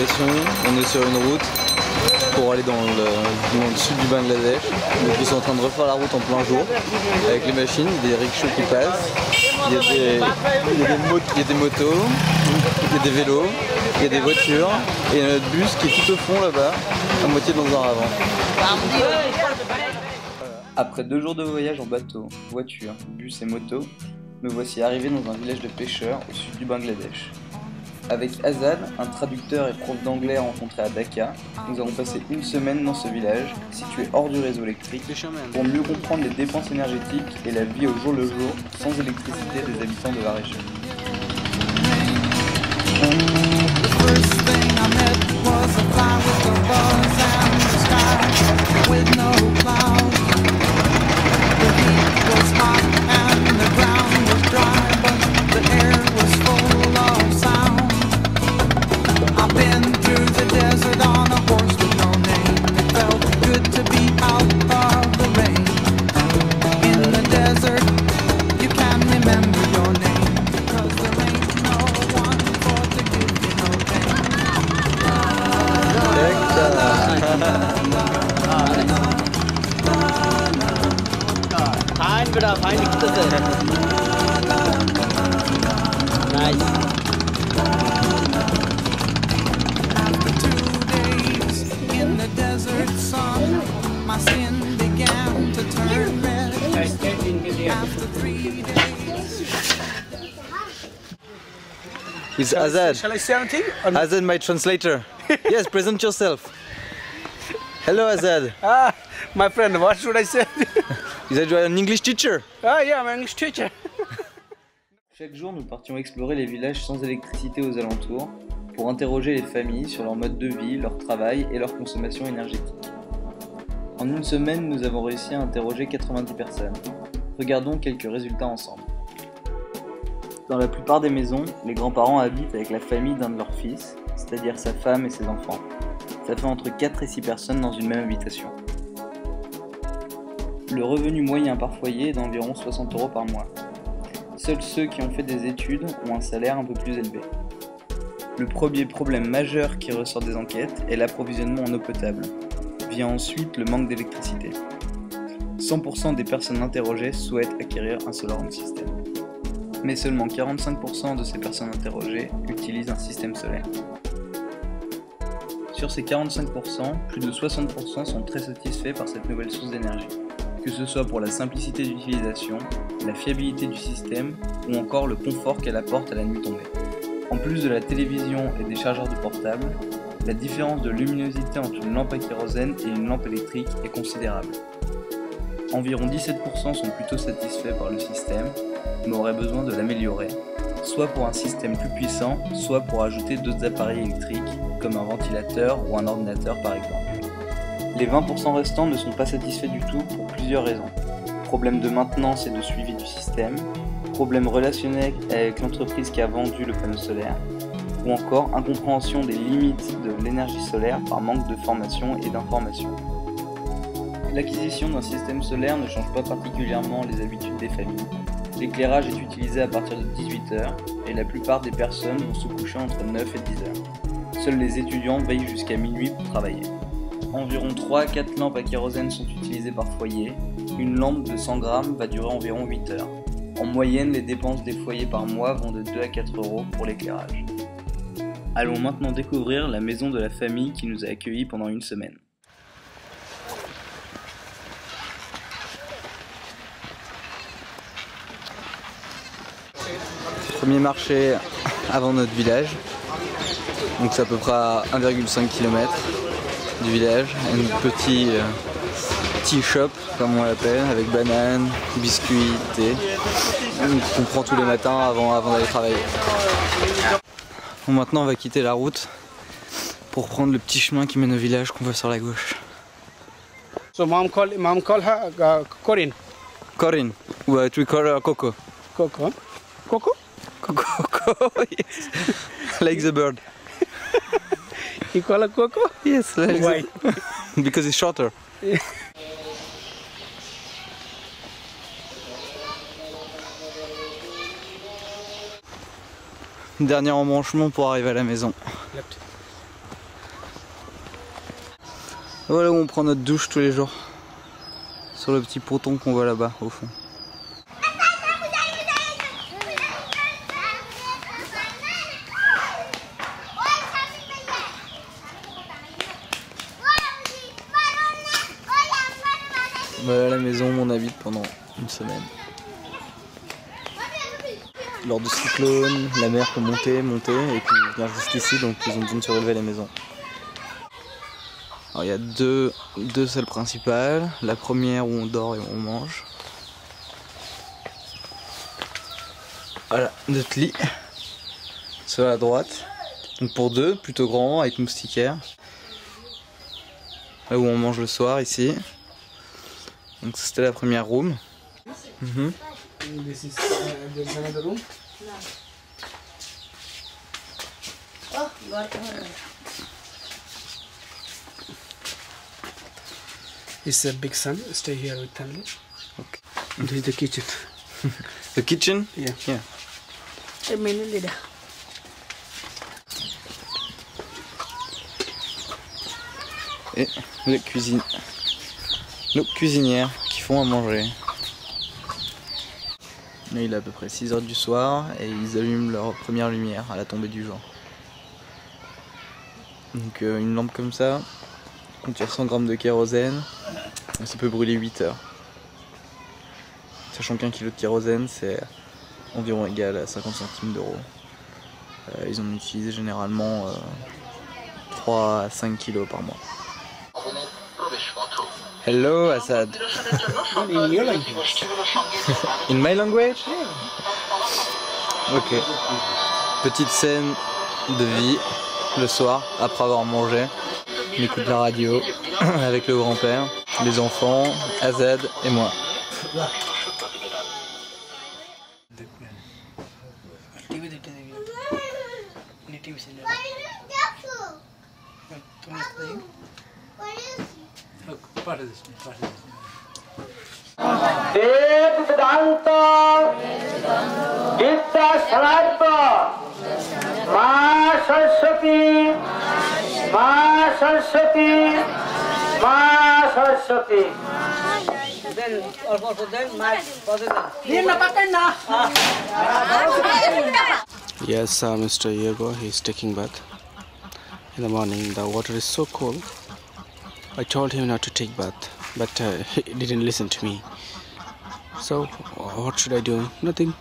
destination, on est sur une route pour aller dans le sud du Bangladesh. Donc ils sont en train de refaire la route en plein jour avec les machines, des rickshaws qui passent, il y a des motos, il y a des vélos, il y a des voitures et notre bus qui est tout au fond là-bas, à moitié dans un ravin. Après 2 jours de voyage en bateau, voiture, bus et moto, me voici arrivé dans un village de pêcheurs au sud du Bangladesh. Avec Azad, un traducteur et prof d'anglais rencontré à Dhaka, nous avons passé une semaine dans ce village, situé hors du réseau électrique, pour mieux comprendre les dépenses énergétiques et la vie au jour le jour, sans électricité des habitants de la région. Fine, nice. After 2 days in the desert sun, my skin began to turn red. After 3 days. With Azad. Shall I say anything? Azad, my translator. Yes, present yourself. Hello Azad. My friend, what should I say? You said you are an English teacher. Yeah, I'm an English teacher. Chaque jour, nous partions explorer les villages sans électricité aux alentours pour interroger les familles sur leur mode de vie, leur travail et leur consommation énergétique. En une semaine, nous avons réussi à interroger 90 personnes. Regardons quelques résultats ensemble. Dans la plupart des maisons, les grands-parents habitent avec la famille d'un de leurs fils, c'est-à-dire sa femme et ses enfants. Ça fait entre 4 et 6 personnes dans une même habitation. Le revenu moyen par foyer est d'environ 60 € par mois. Seuls ceux qui ont fait des études ont un salaire un peu plus élevé. Le premier problème majeur qui ressort des enquêtes est l'approvisionnement en eau potable. Vient ensuite le manque d'électricité. 100% des personnes interrogées souhaitent acquérir un solar home system. Mais seulement 45% de ces personnes interrogées utilisent un système solaire. Sur ces 45%, plus de 60% sont très satisfaits par cette nouvelle source d'énergie. Que ce soit pour la simplicité d'utilisation, la fiabilité du système ou encore le confort qu'elle apporte à la nuit tombée. En plus de la télévision et des chargeurs de portable, la différence de luminosité entre une lampe à kérosène et une lampe électrique est considérable. Environ 17% sont plutôt satisfaits par le système, mais auraient besoin de l'améliorer, soit pour un système plus puissant, soit pour ajouter d'autres appareils électriques, comme un ventilateur ou un ordinateur par exemple. Les 20% restants ne sont pas satisfaits du tout pour plusieurs raisons. Problème de maintenance et de suivi du système, problème relationnel avec l'entreprise qui a vendu le panneau solaire, ou encore incompréhension des limites de l'énergie solaire par manque de formation et d'information. L'acquisition d'un système solaire ne change pas particulièrement les habitudes des familles. L'éclairage est utilisé à partir de 18 h et la plupart des personnes vont se coucher entre 9 et 10 h. Seuls les étudiants veillent jusqu'à minuit pour travailler. Environ 3 à 4 lampes à kérosène sont utilisées par foyer. Une lampe de 100 grammes va durer environ 8 heures. En moyenne, les dépenses des foyers par mois vont de 2 à 4 € pour l'éclairage. Allons maintenant découvrir la maison de la famille qui nous a accueillis pendant une semaine. Premier marché avant notre village. Donc c'est à peu près à 1,5 km du village, un petit tea shop comme on l'appelle, avec bananes, biscuits, thé, qu'on prend tous les matins avant d'aller travailler. Bon, maintenant on va quitter la route pour prendre le petit chemin qui mène au village qu'on voit sur la gauche. So mom call her Corinne. Corinne, what we call her Coco. Coco. Coco? Coco, yes. Like the bird. You call her Coco? Yes, like Why? Because it's shorter. Yeah. Dernier embranchement pour arriver à la maison. Left. Voilà où on prend notre douche tous les jours. Sur le petit ponton qu'on voit là-bas au fond. Voilà la maison où on habite pendant une semaine. Lors du cyclone, la mer peut monter, et puis venir jusqu'ici, donc ils ont besoin de surélever les maisons. Alors il y a deux salles principales. La première où on dort et où on mange. Voilà, notre lit. Sur la droite. Donc pour deux, plutôt grand, avec moustiquaire. Là où on mange le soir, ici. Donc c'était la première room. This is there's another room. Oh, God. It's a big son. Stay here with family. Okay. This is the kitchen. The kitchen? Yeah. Yeah. A minute later. Et la cuisine. Nos cuisinières qui font à manger. Là, il est à peu près 6 h du soir et ils allument leur première lumière à la tombée du jour. Donc une lampe comme ça, contient 100 g de kérosène, ça peut brûler 8 heures. Sachant qu'un kilo de kérosène c'est environ égal à 50 centimes d'euros. Ils en utilisent généralement 3 à 5 kilos par mois. Hello Assad. In your language. In my language? Ok. Petite scène de vie le soir après avoir mangé. On écoute la radio avec le grand-père, les enfants, Azad et moi. Yes, Mr. Diego, he's taking bath. In the morning, the water is so cold. I told him not to take bath, but he didn't listen to me. So, what should I do? Nothing.